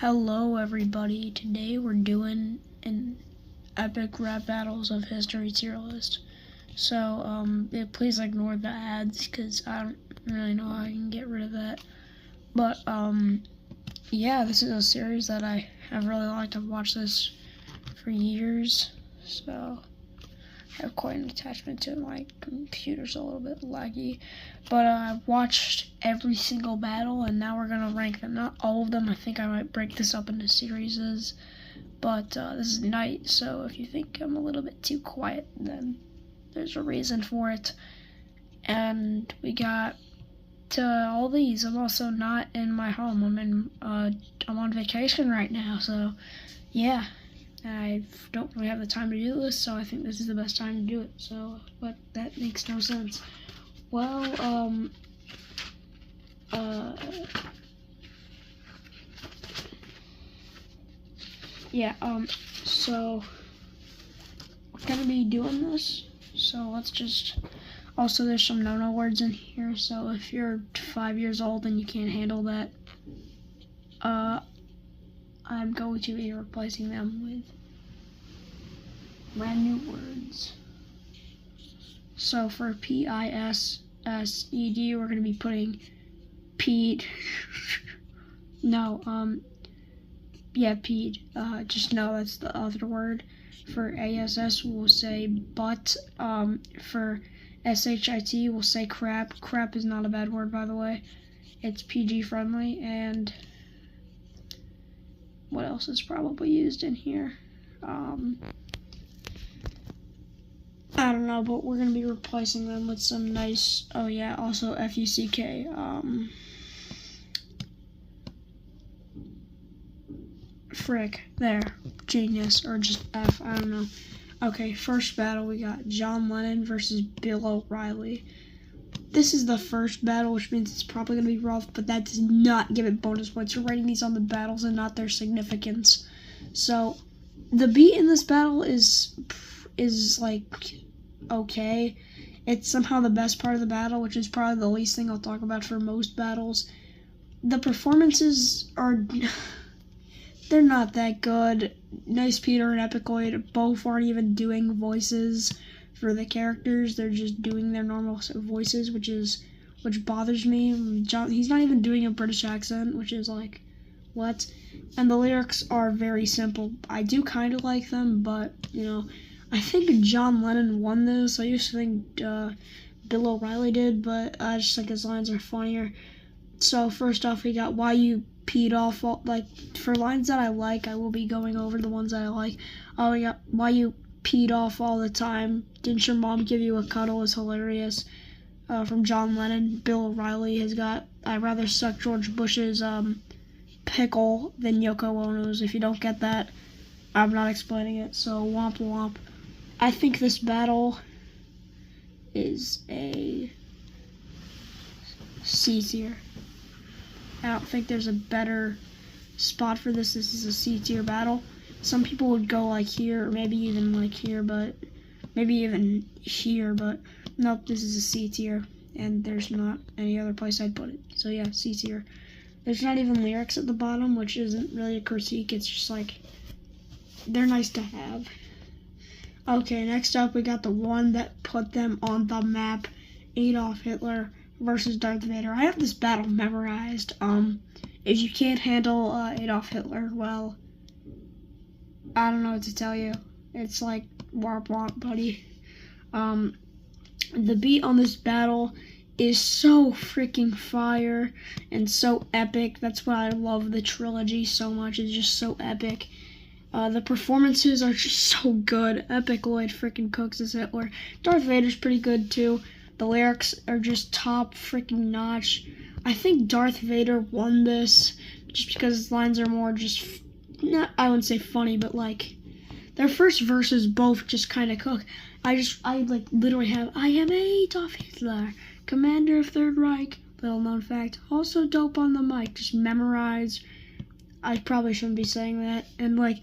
Hello everybody, today we're doing an epic rap battles of history tier list. So please ignore the ads because I don't really know how I can get rid of that. But yeah, this is a series that I have really liked. I've watched this for years, so I have quite an attachment to it. My computer's a little bit laggy, but I've watched every single battle, and now we're gonna rank them. Not all of them. I think I might break this up into series, but this is night, so if you think I'm a little bit too quiet, then there's a reason for it. And we got all these. I'm also not in my home. I'm on vacation right now, so yeah. I don't really have the time to do this, so I think this is the best time to do it. So, but that makes no sense. Well, yeah, so we're gonna be doing this. So let's just, also there's some no-no words in here, so if you're 5 years old and you can't handle that, I'm going to be replacing them with brand new words. So for P-I-S-S-E-D, we're going to be putting peed. Peed. Just know that's the other word. For ASS, we'll say butt. For SHIT, we'll say crap. Crap is not a bad word, by the way. It's PG friendly. And what else is probably used in here? I don't know, but we're gonna be replacing them with some nice, oh yeah, also F-U-C-K, frick, there, genius, or just F, I don't know. Okay, first battle, we got John Lennon versus Bill O'Reilly. This is the first battle, which means it's probably going to be rough, but that does not give it bonus points. You're rating these on the battles and not their significance. So, the beat in this battle is like, okay. It's somehow the best part of the battle, which is probably the least thing I'll talk about for most battles. The performances are, they're not that good. Nice Peter and Epicoid both aren't even doing voices for the characters. They're just doing their normal voices, which bothers me. He's not even doing a British accent, which is like, what? And the lyrics are very simple. I do kind of like them, but you know, I think John Lennon won this. I used to think Bill O'Reilly did, but I just think his lines are funnier. So first off, we got why you peed off. Like for lines that I like, I will be going over the ones that I like. We got why you peed off all the time. Didn't your mom give you a cuddle is hilarious. From John Lennon. Bill O'Reilly has got I'd rather suck George Bush's pickle than Yoko Ono's. If you don't get that, I'm not explaining it. So womp womp. I think this battle is a C tier. I don't think there's a better spot for this. This is a C tier battle. Some people would go like here, or maybe even like here, but maybe even here, but nope, this is a C tier, and there's not any other place I'd put it. So yeah, C tier. There's not even lyrics at the bottom, which isn't really a critique, it's just like, they're nice to have. Okay, next up we got the one that put them on the map, Adolf Hitler versus Darth Vader. I have this battle memorized. If you can't handle Adolf Hitler, well, I don't know what to tell you. It's like warp womp, buddy. The beat on this battle is so freaking fire and so epic. That's why I love the trilogy so much. It's just so epic. The performances are just so good. Epicoid freaking cooks as Hitler. Darth Vader's pretty good too. The lyrics are just top freaking notch. I think Darth Vader won this just because his lines are more just, I wouldn't say funny, but like, their first verses both just kind of cook. I like literally have, I am Adolf Hitler, commander of Third Reich, little known fact, also dope on the mic, just memorize. I probably shouldn't be saying that. And like,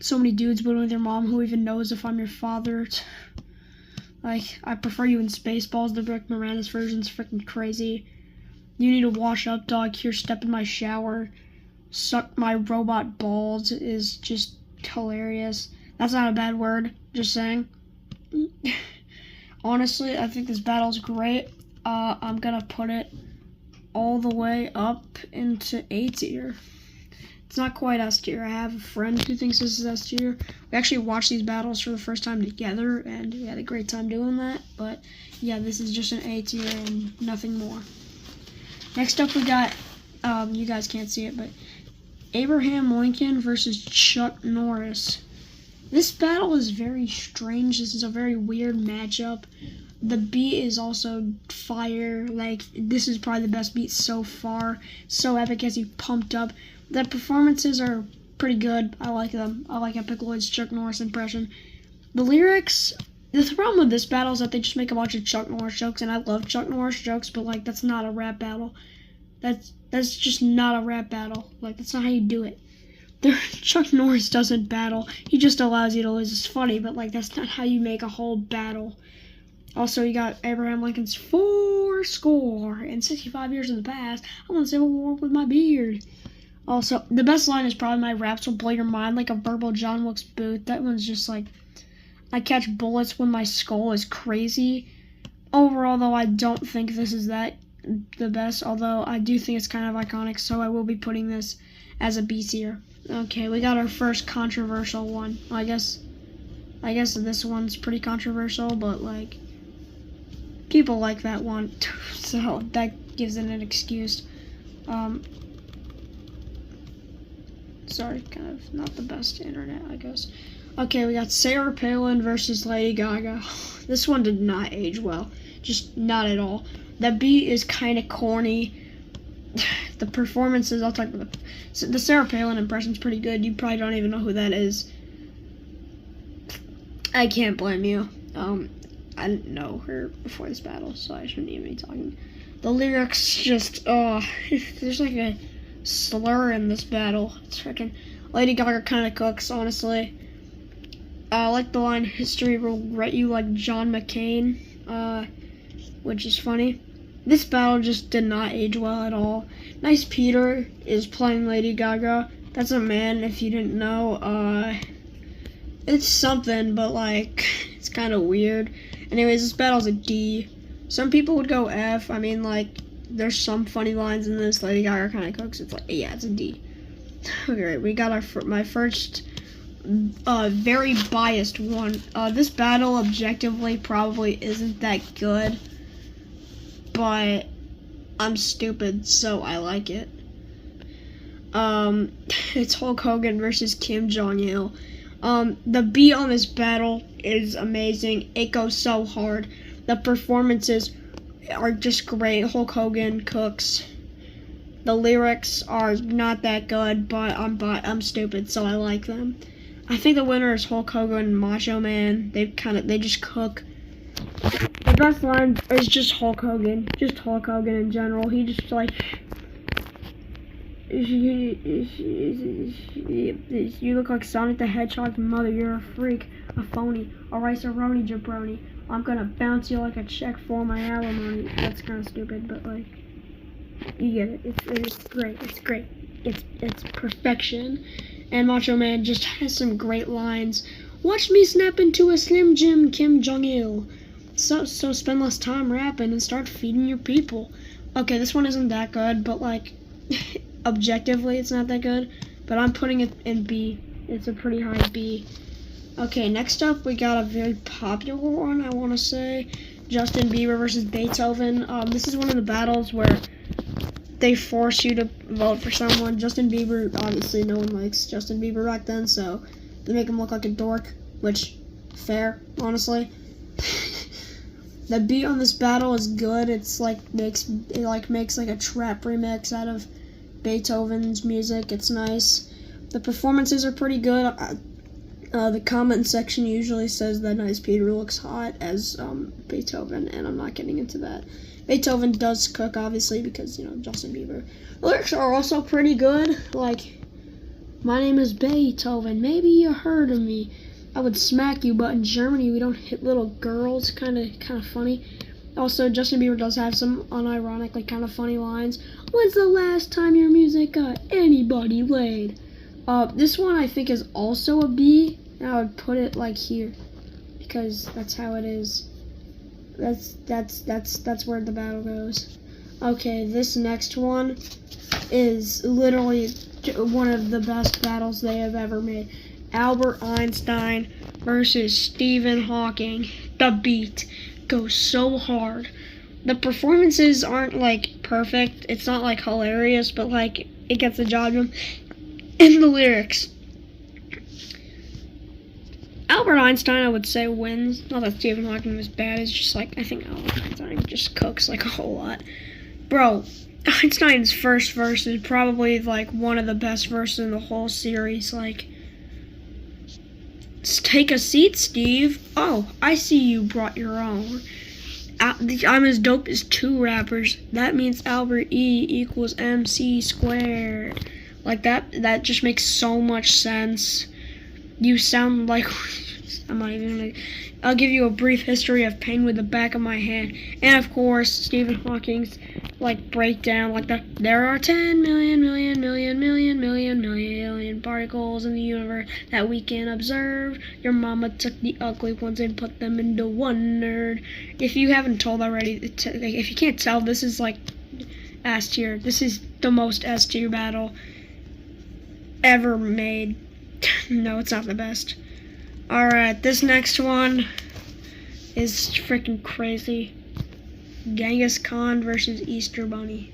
so many dudes living with your mom, who even knows if I'm your father. Like, I prefer you in Spaceballs. The Rick Moranis version's freaking crazy. You need to wash up, dog. Here, step in my shower. suck my robot balls is just hilarious. That's not a bad word, just saying. Honestly, I think this battle's great. I'm gonna put it all the way up into A tier. It's not quite S tier. I have a friend who thinks this is S tier. We actually watched these battles for the first time together, and we had a great time doing that. But yeah, this is just an A tier and nothing more. Next up, we got, you guys can't see it, but Abraham Lincoln versus Chuck Norris. This battle is very strange. This is a very weird matchup. The beat is also fire. Like, this is probably the best beat so far. So epic, as he pumped up. The performances are pretty good. I like them. I like Epic Lloyd's Chuck Norris impression. The lyrics, the problem with this battle is that they just make a bunch of Chuck Norris jokes, and I love Chuck Norris jokes, but like, that's not a rap battle. That's just not a rap battle. Like, that's not how you do it. Chuck Norris doesn't battle. He just allows you to lose. It's funny, but like, that's not how you make a whole battle. Also, you got Abraham Lincoln's 4 and 65 years in the past. I want to Civil War with my beard. Also, the best line is probably my raps will blow your mind like a verbal John Wilkes Booth. That one's just like, I catch bullets when my skull is crazy. Overall, though, I don't think this is the best, although I do think it's kind of iconic, so I will be putting this as a B tier. Okay, we got our first controversial one. I guess this one's pretty controversial, but like, people like that one, so that gives it an excuse. Sorry, kind of not the best internet, I guess. Okay, we got Sarah Palin versus Lady Gaga. This one did not age well, just not at all. The beat is kind of corny. The performances, I'll talk about the Sarah Palin impression's pretty good. You probably don't even know who that is. I can't blame you. I didn't know her before this battle, so I shouldn't even be talking. The lyrics just, there's like a slur in this battle. It's freaking Lady Gaga kind of cooks, honestly. I like the line, history will write you like John McCain, which is funny. This battle just did not age well at all. Nice Peter is playing Lady Gaga. That's a man, if you didn't know. It's something, but like, it's kind of weird. Anyways, this battle's a D. Some people would go F. I mean, like, there's some funny lines in this. Lady Gaga kind of cooks. It's like, yeah, it's a D. Okay, we got my first very biased one. This battle objectively probably isn't that good, but I'm stupid, so I like it. It's Hulk Hogan versus Kim Jong-il. The beat on this battle is amazing. It goes so hard. The performances are just great. Hulk Hogan cooks. The lyrics are not that good, but I'm stupid, so I like them. I think the winner is Hulk Hogan and Macho Man. They just cook. The best line is just Hulk Hogan. Just Hulk Hogan in general. He just like, you look like Sonic the Hedgehog's mother. You're a freak, a phony, a rice-a-roni jabroni. I'm gonna bounce you like a check for my alimony. That's kind of stupid, but like, you get it. It's great. It's great. It's perfection. And Macho Man just has some great lines. Watch me snap into a Slim Jim, Kim Jong-il. So spend less time rapping and start feeding your people. Okay, this one isn't that good, but like, objectively it's not that good. But I'm putting it in B. It's a pretty high B. Okay, next up we got a very popular one, I want to say. Justin Bieber versus Beethoven. This is one of the battles where they force you to vote for someone. Justin Bieber, obviously no one likes Justin Bieber back then, so they make him look like a dork, which, fair, honestly. The beat on this battle is good. It's like makes like a trap remix out of Beethoven's music. It's nice. The performances are pretty good. The comment section usually says that Nice Peter looks hot as Beethoven, and I'm not getting into that. Beethoven does cook, obviously, because, Justin Bieber. The lyrics are also pretty good. Like, my name is Beethoven. Maybe you heard of me. I would smack you, but in Germany we don't hit little girls. Kind of funny. Also, Justin Bieber does have some unironically kind of funny lines. When's the last time your music got anybody laid? This one I think is also a B, and I would put it like here, because that's how it is. That's where the battle goes. Okay, this next one is literally one of the best battles they have ever made. Albert Einstein versus Stephen Hawking. The beat goes so hard. The performances aren't like perfect. It's not like hilarious, but like it gets the job done. In the lyrics, Albert Einstein, I would say, wins. Not that Stephen Hawking was bad. It's just like I think Albert Einstein just cooks like a whole lot. Bro, Einstein's first verse is probably like one of the best verses in the whole series. Like, take a seat, Steve. Oh, I see you brought your own. I'm as dope as two rappers. That means Albert E equals MC squared. Like that just makes so much sense. You sound like I'm not even gonna. I'll give you a brief history of pain with the back of my hand, and of course Stephen Hawking's like breakdown, like there are 10 million particles in the universe that we can observe. Your mama took the ugly ones and put them into one nerd. If you haven't told already, if you can't tell, this is like S tier. This is the most S tier battle ever made. No, it's not the best. Alright, this next one is freaking crazy. Genghis Khan versus Easter Bunny.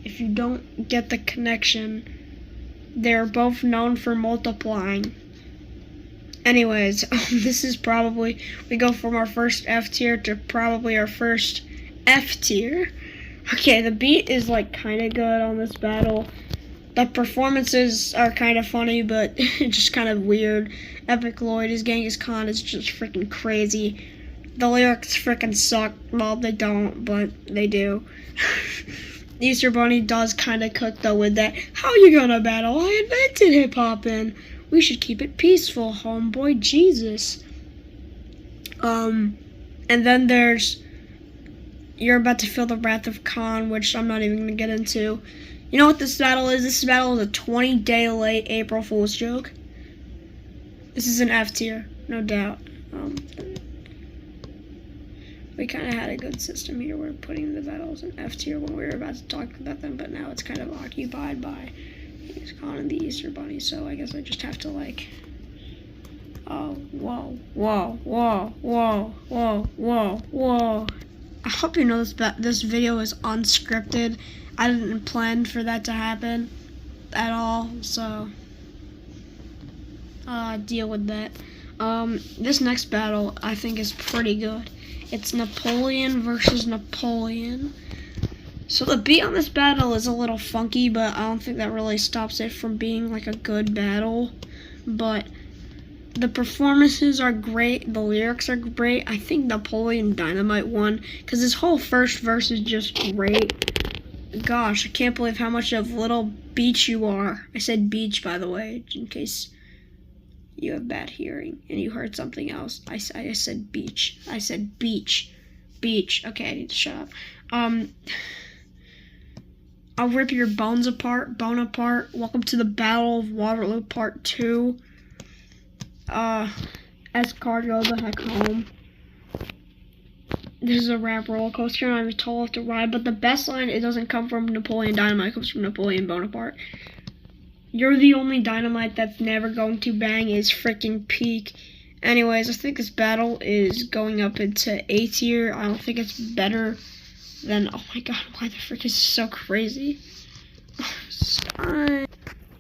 If you don't get the connection, they're both known for multiplying. Anyways, this is probably, we go from our first F tier to probably our first F tier. Okay, the beat is like kind of good on this battle. The performances are kind of funny, but just kind of weird. Epic Lloyd as Genghis Khan is just freaking crazy. The lyrics freaking suck. Well, they don't, but they do. Easter Bunny does kind of cook, though, with that. How you gonna battle? I invented hip-hoppin'. We should keep it peaceful, homeboy. Jesus. And then there's You're About to Feel the Wrath of Khan, which I'm not even gonna get into. You know what this battle is? This battle is a 20-day late April Fool's joke. This is an F tier, no doubt. We kind of had a good system here. We're putting the battles in F tier when we were about to talk about them, but now it's kind of occupied by Genghis Khan and the Easter Bunny, so I guess I just have to like... Oh, whoa. I hope you know this video is unscripted. I didn't plan for that to happen at all, so deal with that. This next battle I think is pretty good. It's Napoleon versus Napoleon. So the beat on this battle is a little funky, but I don't think that really stops it from being like a good battle. But the performances are great, the lyrics are great. I think Napoleon Dynamite won because his whole first verse is just great. Gosh, I can't believe how much of Little Beach you are. I said beach, by the way, in case you have bad hearing and you heard something else. I said beach. I said beach. Beach. Okay, I need to shut up. I'll rip your bones apart. Bone apart. Welcome to the Battle of Waterloo Part 2. S-Card, go the heck home. This is a rap roller coaster, and I'm tall enough to ride, but the best line, it doesn't come from Napoleon Dynamite, it comes from Napoleon Bonaparte. You're the only dynamite that's never going to bang is freaking peak. Anyways, I think this battle is going up into A tier. I don't think it's better than, oh my god, why the frick is so crazy?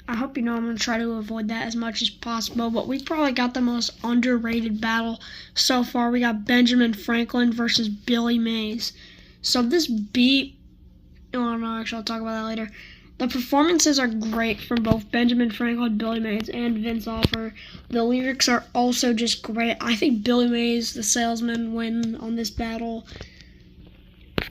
I hope you know I'm going to try to avoid that as much as possible, but we probably got the most underrated battle so far. We got Benjamin Franklin versus Billy Mays. So this beat, oh no, actually I'll talk about that later. The performances are great from both Benjamin Franklin, Billy Mays, and Vince Offer. The lyrics are also just great. I think Billy Mays, the salesman, win on this battle.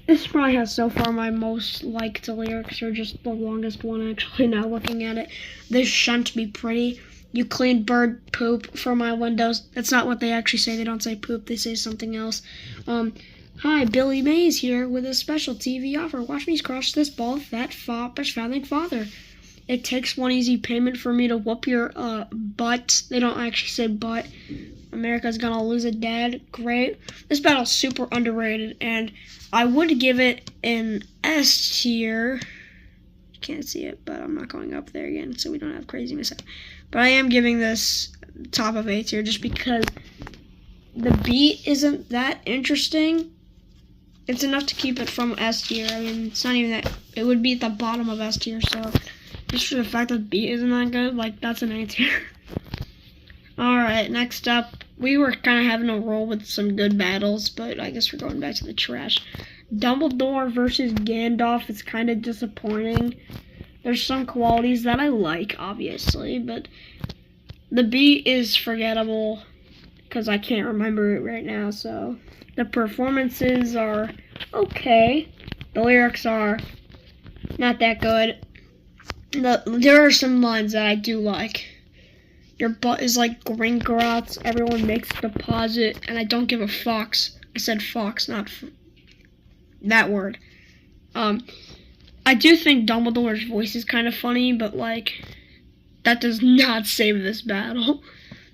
This probably has so far my most liked lyrics, or just the longest one actually now looking at it. This shan't be pretty. You clean bird poop for my windows. That's not what they actually say. They don't say poop. They say something else. Hi, Billy Mays here with a special TV offer. Watch me crush this bald, fat, foppish founding father. It takes one easy payment for me to whoop your butt. They don't actually say butt. America's gonna lose a dad. Great. This battle's super underrated, and I would give it an S tier. You can't see it, but I'm not going up there again, so we don't have crazy mishap. But I am giving this top of A tier just because the beat isn't that interesting. It's enough to keep it from S tier. I mean, it's not even that. It would be at the bottom of S tier, so just for the fact that the beat isn't that good, like, that's an A tier. Alright, next up, we were kind of having a roll with some good battles, but I guess we're going back to the trash. Dumbledore versus Gandalf is kind of disappointing. There's some qualities that I like, obviously, but the beat is forgettable because I can't remember it right now, so the performances are okay. The lyrics are not that good. There are some lines that I do like. Your butt is like Gringotts. Everyone makes a deposit, and I don't give a fox. I said fox, not that word. I do think Dumbledore's voice is kind of funny, but like that does not save this battle.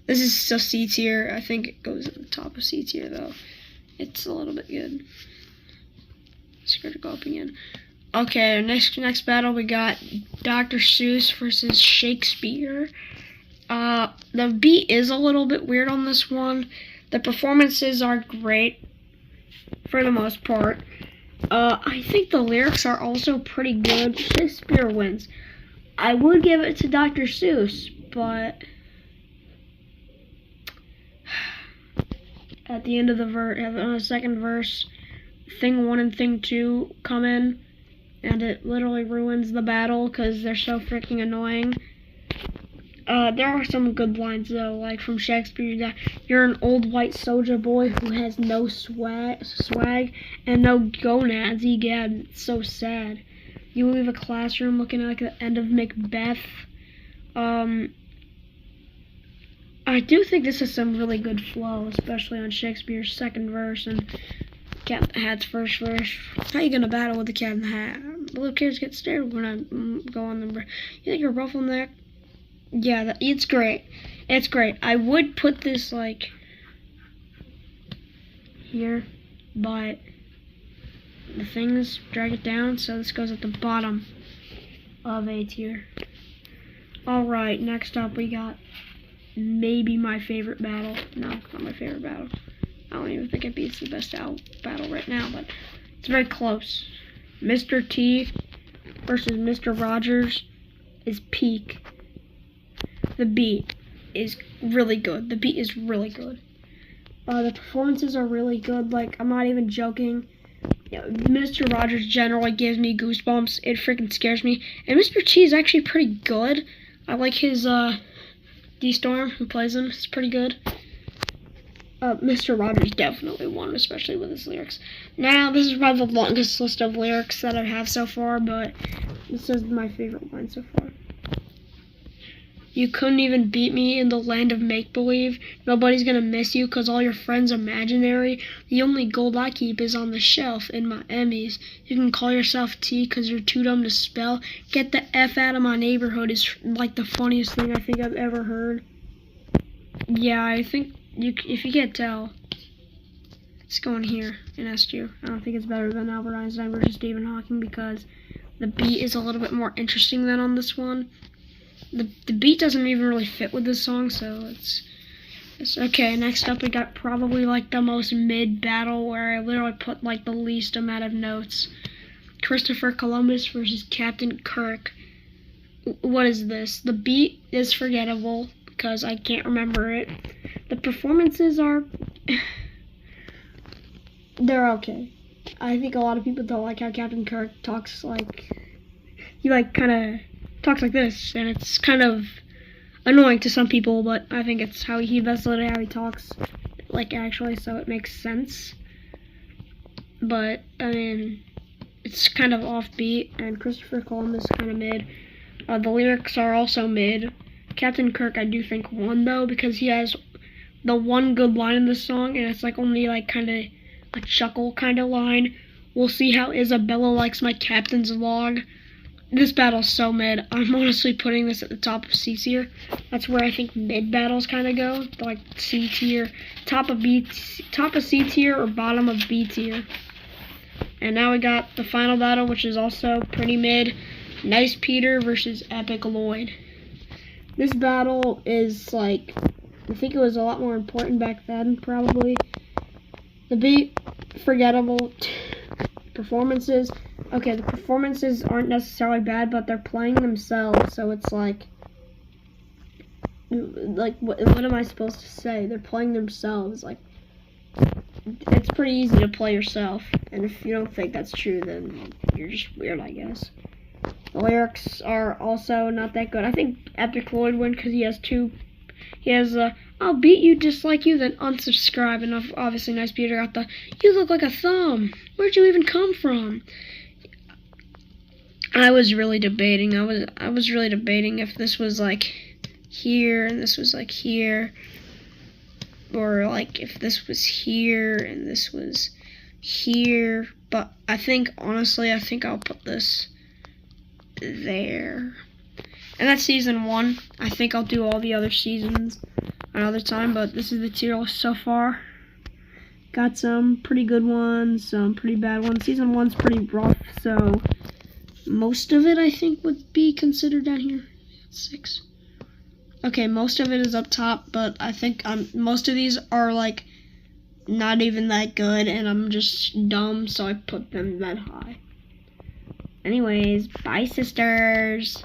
This is still C tier. I think it goes at the top of C tier though. It's a little bit good. It's going to go up again. Okay, next battle we got Dr. Seuss versus Shakespeare. The beat is a little bit weird on this one. The performances are great for the most part. I think the lyrics are also pretty good. Shakespeare wins. I would give it to Dr. Seuss, but at the end of the second verse, thing 1 and thing 2 come in, and it literally ruins the battle because they're so freaking annoying. There are some good lines though, like from Shakespeare. You're an old white soldier boy who has no swag and no gonads. Egad, it's so sad. You leave a classroom looking like the end of Macbeth. I do think this is some really good flow, especially on Shakespeare's second verse and Cat in the Hat's first verse. How you gonna battle with the Cat in the Hat? The little kids get scared when I go on them. You think you're ruffleneck? Yeah, it's great. It's great. I would put this like here, but the things drag it down, so this goes at the bottom of A tier. Alright, next up we got maybe my favorite battle. No, it's not my favorite battle. I don't even think it beats the best battle right now, but it's very close. Mr. T versus Mr. Rogers is peak. The beat is really good. The beat is really good. The performances are really good. Like, I'm not even joking. You know, Mr. Rogers generally gives me goosebumps. It freaking scares me. And Mr. T is actually pretty good. I like his D-Storm, who plays him. It's pretty good. Mr. Rogers definitely won, especially with his lyrics. Now, this is probably the longest list of lyrics that I have so far, but this is my favorite one so far. You couldn't even beat me in the land of make-believe. Nobody's gonna miss you because all your friends are imaginary. The only gold I keep is on the shelf in my Emmys. You can call yourself T because you're too dumb to spell. Get the F out of my neighborhood is like the funniest thing I think I've ever heard. Yeah, I think if you can't tell, it's going here in S tier. I don't think it's better than Albert Einstein versus Stephen Hawking because the beat is a little bit more interesting than on this one. The beat doesn't even really fit with this song, so it's okay. Next up, we got probably like the most mid battle where I literally put like the least amount of notes. Christopher Columbus versus Captain Kirk. What is this? The beat is forgettable because I can't remember it. The performances are they're okay. I think a lot of people don't like how Captain Kirk talks. Like he like kind of talks like this, and it's kind of annoying to some people, but I think it's that's literally how he talks, like, actually, so it makes sense. But I mean, it's kind of offbeat, and Christopher Columbus kind of mid. The lyrics are also mid. Captain Kirk, I do think, won though, because he has the one good line in the song, and it's like only like kind of a chuckle kind of line. We'll see how Isabella likes my captain's log. This battle's so mid. I'm honestly putting this at the top of C tier. That's where I think mid battles kind of go, like C tier, top of C tier, or bottom of B tier. And now we got the final battle, which is also pretty mid. Nice Peter versus Epic Lloyd. This battle is like, I think it was a lot more important back then, probably. The beat, forgettable. Performances. Okay, the performances aren't necessarily bad, but they're playing themselves, so it's like what am I supposed to say? They're playing themselves. Like, it's pretty easy to play yourself, and if you don't think that's true, then you're just weird, I guess. The lyrics are also not that good. I think Epic Lloyd win because he has I'll beat you just like you, then unsubscribe. And obviously Nice Peter got the, you look like a thumb. Where'd you even come from? I was really debating. I was really debating if this was like here and this was like here, or like if this was here and this was here. But I think, honestly, I think I'll put this there. And that's season 1. I think I'll do all the other seasons another time, but this is the tier list so far. Got some pretty good ones, some pretty bad ones. Season 1's pretty rough, so most of it I think would be considered down here. 6. Okay, most of it is up top, but I think most of these are like not even that good, and I'm just dumb, so I put them that high. Anyways, bye sisters.